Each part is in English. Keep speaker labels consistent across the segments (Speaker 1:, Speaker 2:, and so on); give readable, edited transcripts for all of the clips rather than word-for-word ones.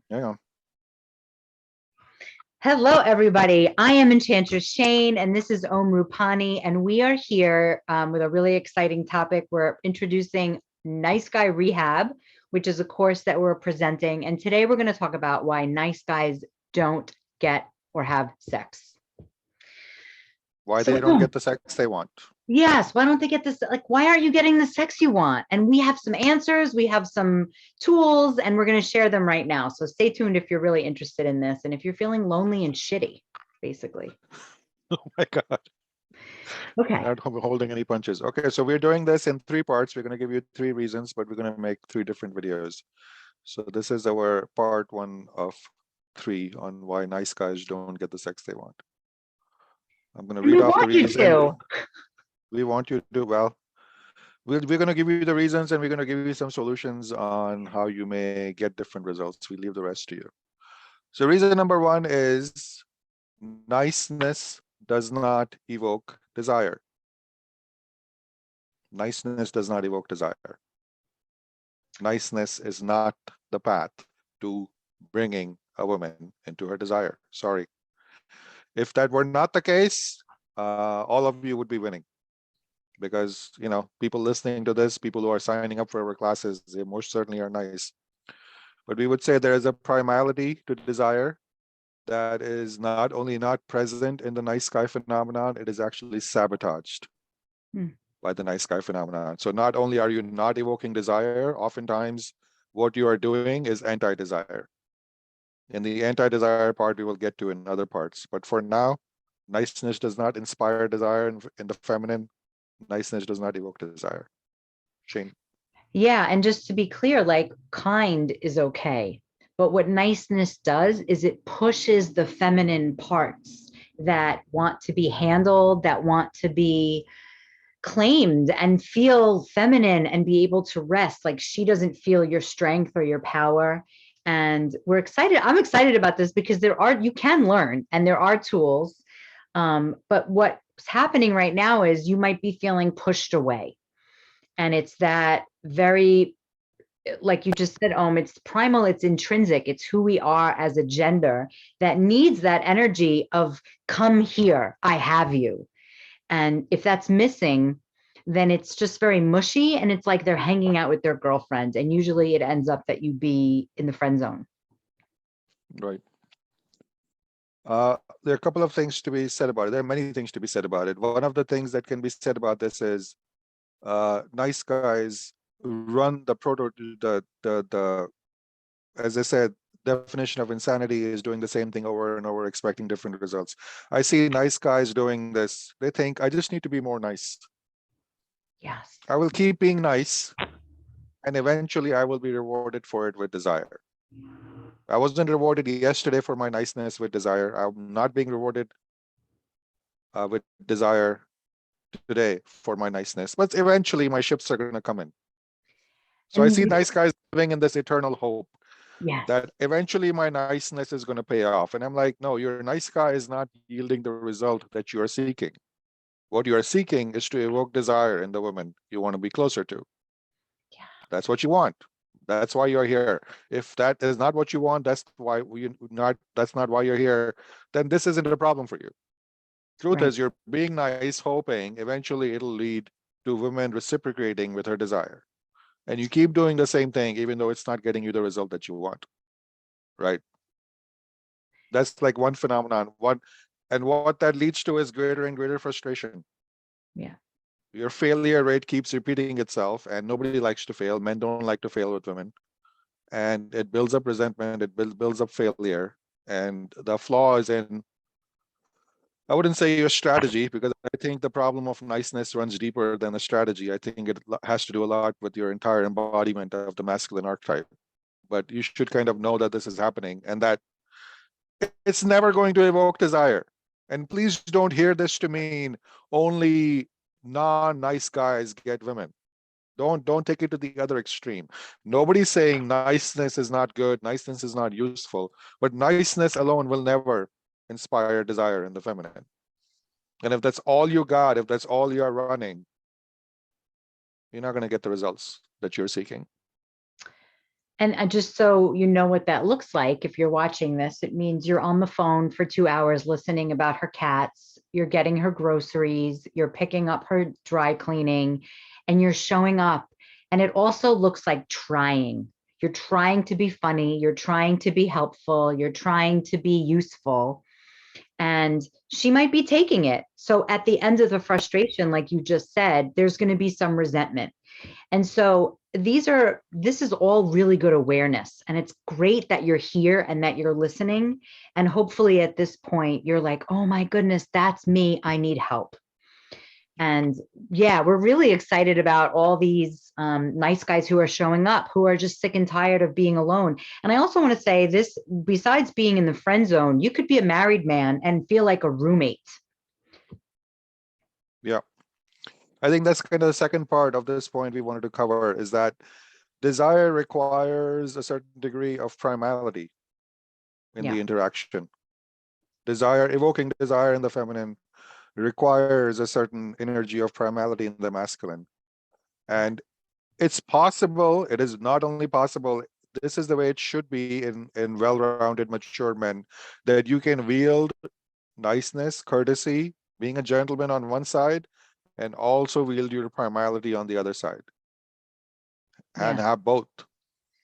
Speaker 1: Hang on.
Speaker 2: Hello, everybody. I am Enchantress Shane, and this is Om Rupani, and we are here with a really exciting topic. We're introducing Nice Guy Rehab, which is a course that we're presenting. And today we're going to talk about why nice guys don't get or have sex.
Speaker 1: Why
Speaker 2: So,
Speaker 1: they don't get the sex they want.
Speaker 2: yes, why don't they get this? Like, why aren't you getting the sex you want? And we have some answers, we have some tools, and we're going to share them right now. So stay tuned if you're really interested in this and if you're feeling lonely and shitty, basically.
Speaker 1: Oh my God.
Speaker 2: Okay.
Speaker 1: Not holding any punches. Okay, so we're doing this in 3 parts. We're going to give you 3 reasons, but we're going to make 3 different videos. So this is our part 1 of 3 on why nice guys don't get the sex they want. I'm going to
Speaker 2: And we
Speaker 1: read off the
Speaker 2: want you
Speaker 1: reasons.
Speaker 2: to.
Speaker 1: We want you to do well. We're going to give you the reasons, and we're going to give you some solutions on how you may get different results. We leave the rest to you. So reason number 1 is niceness does not evoke desire. Niceness does not evoke desire. Niceness is not the path to bringing a woman into her desire. Sorry. If that were not the case, all of you would be winning. Because, people listening to this, people who are signing up for our classes, they most certainly are nice. But we would say there is a primality to desire that is not only not present in the nice guy phenomenon, it is actually sabotaged by the nice guy phenomenon. So not only are you not evoking desire, oftentimes what you are doing is anti-desire. In the anti-desire part, we will get to in other parts. But for now, niceness does not inspire desire in the feminine. Niceness does not evoke desire. Shane.
Speaker 2: Yeah. And just to be clear, like kind is okay. But what niceness does is it pushes the feminine parts that want to be handled, that want to be claimed and feel feminine and be able to rest. Like she doesn't feel your strength or your power. And we're excited. I'm excited about this because you can learn and there are tools. But what's happening right now is you might be feeling pushed away. And it's that very, like you just said, it's primal, it's intrinsic, it's who we are as a gender that needs that energy of come here, I have you. And if that's missing, then it's just very mushy and it's like they're hanging out with their girlfriends. And usually it ends up that you be in the friend zone.
Speaker 1: Right. There are a couple of things to be said about it. There are many things to be said about it. One of the things that can be said about this is nice guys run as I said, definition of insanity is doing the same thing over and over, expecting different results. I see nice guys doing this. They think, I just need to be more nice.
Speaker 2: Yes.
Speaker 1: I will keep being nice, and eventually I will be rewarded for it with desire. I wasn't rewarded yesterday for my niceness with desire. I'm not being rewarded with desire today for my niceness, but eventually my ships are going to come in. So I see nice guys living in this eternal hope that eventually my niceness is going to pay off. And I'm like, no, your nice guy is not yielding the result that you are seeking. What you are seeking is to evoke desire in the woman you want to be closer to.
Speaker 2: Yeah.
Speaker 1: That's what you want. That's why you're here. If that is not what you want, that's not why you're here, then this isn't a problem for you. Truth is, you're being nice, hoping eventually it'll lead to women reciprocating with her desire. And you keep doing the same thing, even though it's not getting you the result that you want. Right? That's like one phenomenon. And what that leads to is greater and greater frustration.
Speaker 2: Yeah.
Speaker 1: Your failure rate keeps repeating itself, and nobody likes to fail. Men don't like to fail with women. And it builds up resentment, it builds up failure. And the flaw is in, I wouldn't say your strategy, because I think the problem of niceness runs deeper than a strategy. I think it has to do a lot with your entire embodiment of the masculine archetype. But you should kind of know that this is happening and that it's never going to evoke desire. And please don't hear this to mean only non-nice guys get women. Don't take it to the other extreme. Nobody's saying niceness is not good, niceness is not useful, but niceness alone will never inspire desire in the feminine. And if that's all you got, if that's all you're running, you're not going to get the results that you're seeking.
Speaker 2: And just so you know what that looks like, if you're watching this, it means you're on the phone for 2 hours listening about her cats, you're getting her groceries, you're picking up her dry cleaning, and you're showing up. And it also looks like trying. You're trying to be funny, you're trying to be helpful, you're trying to be useful. And she might be taking it. So at the end of the frustration, like you just said, there's going to be some resentment. And so this is all really good awareness. And it's great that you're here and that you're listening. And hopefully at this point, you're like, oh my goodness, that's me. I need help. And yeah, we're really excited about all these nice guys who are showing up, who are just sick and tired of being alone. And I also want to say this, besides being in the friend zone, you could be a married man and feel like a roommate.
Speaker 1: Yeah. I think that's kind of the second part of this point we wanted to cover, is that desire requires a certain degree of primality in
Speaker 2: Yeah.
Speaker 1: the interaction. Desire, evoking desire in the feminine requires a certain energy of primality in the masculine. And it's possible, it is not only possible, this is the way it should be in well-rounded, mature men, that you can wield niceness, courtesy, being a gentleman on one side, and also wield your primality on the other side, and
Speaker 2: Yeah.
Speaker 1: have both.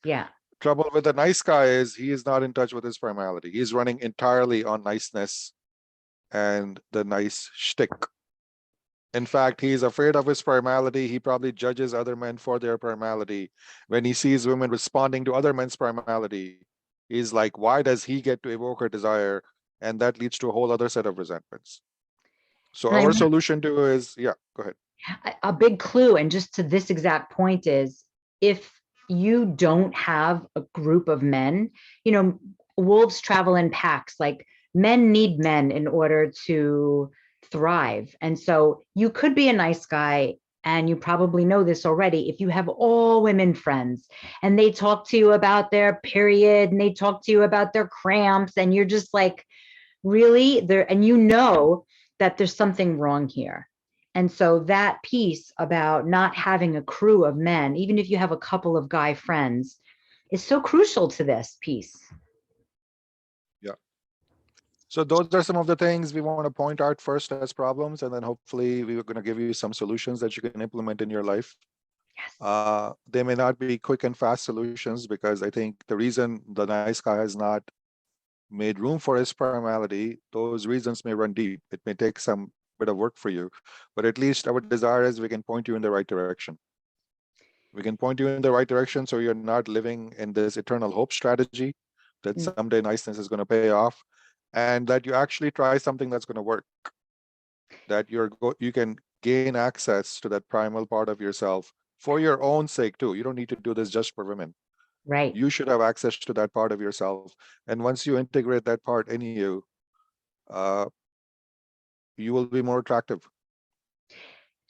Speaker 2: Yeah.
Speaker 1: Trouble with the nice guy is he is not in touch with his primality. He's running entirely on niceness and the nice shtick. In fact, he's afraid of his primality. He probably judges other men for their primality. When he sees women responding to other men's primality, he's like, why does he get to evoke her desire? And that leads to a whole other set of resentments. So
Speaker 2: And I
Speaker 1: our solution to is, yeah, go ahead.
Speaker 2: a big clue, and just to this exact point, is if you don't have a group of men, wolves travel in packs. Like, men need men in order to thrive. And so you could be a nice guy, and you probably know this already, if you have all women friends and they talk to you about their period and they talk to you about their cramps, and you're just like, really there, and that there's something wrong here. And so that piece about not having a crew of men, even if you have a couple of guy friends, is so crucial to this piece.
Speaker 1: Yeah. So those are some of the things we want to point out first as problems, and then hopefully we're going to give you some solutions that you can implement in your life.
Speaker 2: Yes.
Speaker 1: They may not be quick and fast solutions, because I think the reason the nice guy has not made room for his primality, those reasons may run deep. It may take some bit of work for you, but at least our desire is we can point you in the right direction. We can point you in the right direction so you're not living in this eternal hope strategy that someday niceness is going to pay off, and that you actually try something that's going to work, that you can gain access to that primal part of yourself for your own sake too. You don't need to do this just for women.
Speaker 2: Right.
Speaker 1: You should have access to that part of yourself. And once you integrate that part in you, uh, you will be more attractive.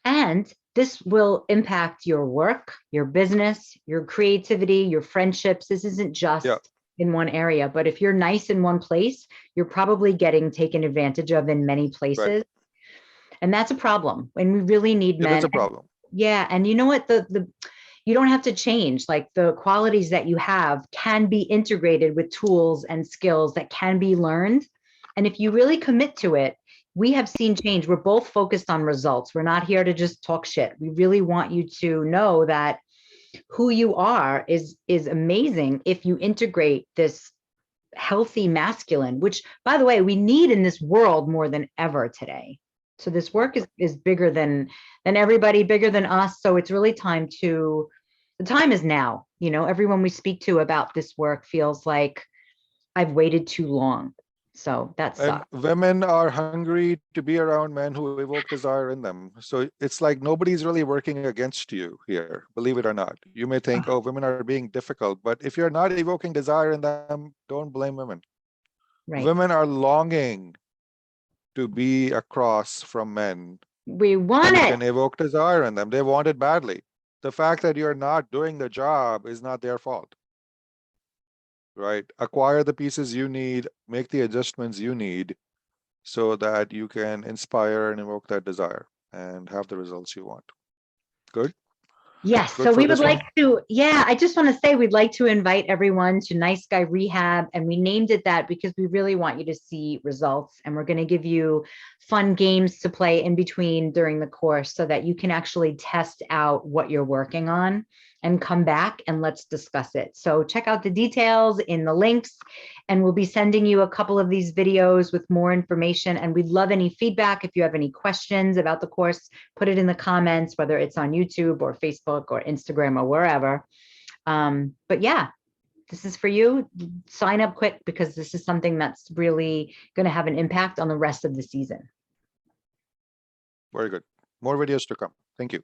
Speaker 2: And this will impact your work, your business, your creativity, your friendships. This isn't
Speaker 1: Yeah,
Speaker 2: just in one area, but if you're nice in one place, you're probably getting taken advantage of in many
Speaker 1: right.
Speaker 2: places. And that's a problem. And we really need
Speaker 1: It is
Speaker 2: men.
Speaker 1: a problem.
Speaker 2: Yeah. And you know what? The you don't have to change. Like, the qualities that you have can be integrated with tools and skills that can be learned. And if you really commit to it, we have seen change. We're both focused on results. We're not here to just talk shit. We really want you to know that who you are is amazing if you integrate this healthy masculine, which, by the way, we need in this world more than ever today. So this work is bigger than everybody, bigger than us. So it's really the time is now. Everyone we speak to about this work feels like I've waited too long. So that
Speaker 1: And
Speaker 2: sucks.
Speaker 1: women are hungry to be around men who evoke desire in them. So it's like nobody's really working against you here, believe it or not. You may think, oh, women are being difficult, but if you're not evoking desire in them, don't blame women.
Speaker 2: Right.
Speaker 1: Women are longing to be across from men
Speaker 2: We want
Speaker 1: who
Speaker 2: it.
Speaker 1: can evoke desire in them. They want it badly. The fact that you're not doing the job is not their fault, right? Acquire the pieces you need, make the adjustments you need so that you can inspire and evoke that desire and have the results you want. Good?
Speaker 2: Yes,
Speaker 1: Good
Speaker 2: so
Speaker 1: for
Speaker 2: we would
Speaker 1: this
Speaker 2: like
Speaker 1: one?
Speaker 2: to, yeah, I just want to say we'd like to invite everyone to Nice Guy Rehab, and we named it that because we really want you to see results, and we're going to give you fun games to play in between during the course so that you can actually test out what you're working on and come back and let's discuss it. So check out the details in the links, and we'll be sending you a couple of these videos with more information, and we'd love any feedback. If you have any questions about the course, put it in the comments, whether it's on YouTube or Facebook or Instagram or wherever. But yeah, this is for you. Sign up quick because this is something that's really going to have an impact on the rest of the season.
Speaker 1: Very good. More videos to come. Thank you.